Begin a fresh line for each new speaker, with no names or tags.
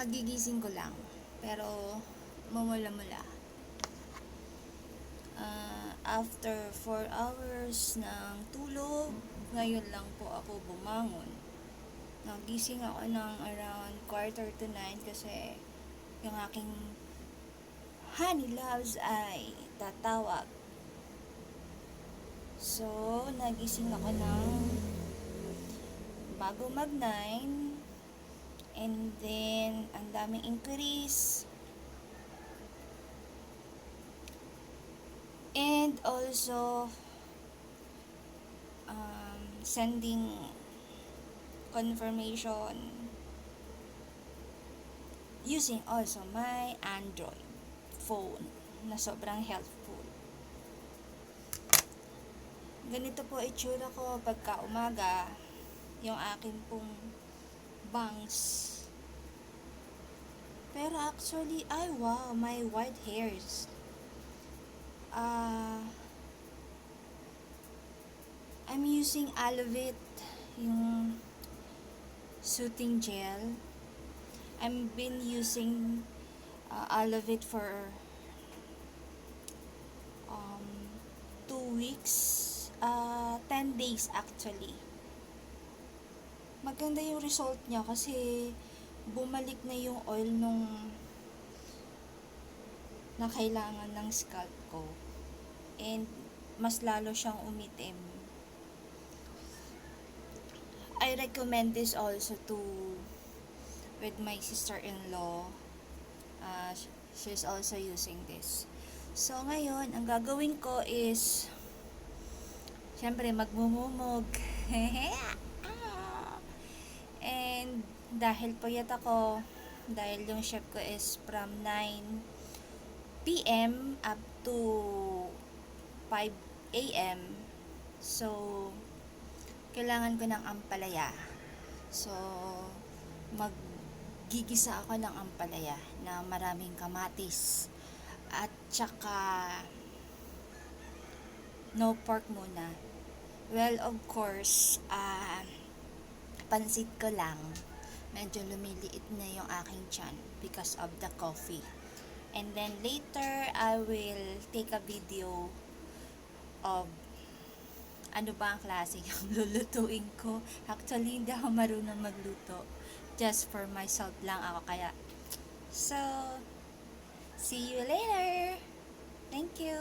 Kagigising ko lang, pero mamula-mula. After 4 hours ng tulog, ngayon lang po ako bumangon. Nagising ako ng around 8:45 kasi yung aking honey loves ay tatawag. So, nagising ako ng bago mag-9, and then ang daming inquiries. And also, sending confirmation using also my Android phone na sobrang helpful. Ganito po itsura ko pagka umaga, yung akin pong bangs. Pero actually, ay wow, my white hairs. I'm using Alovit, yung soothing gel. I've been using Alovit for 2 weeks, 10 days actually. Maganda yung result niya kasi bumalik na yung oil na kailangan ng scalp ko, and mas lalo siyang umitim. I recommend this also with my sister-in-law. She's also using this. So ngayon, ang gagawin ko is syempre magmumumog. And dahil puyat ako, dahil yung shift ko is from 9 p.m. up to 5 a.m. So, kailangan ko ng ampalaya. So, maggigisa ako ng ampalaya na maraming kamatis. At saka, no pork muna. Well, of course, pansit ko lang. Medyo lumiliit na yung aking tiyan because of the coffee. And then later, I will take a video of ano ba ang klase yung lulutuin ko. Actually, hindi ako marunong magluto. Just for myself lang ako kaya. So, see you later! Thank you!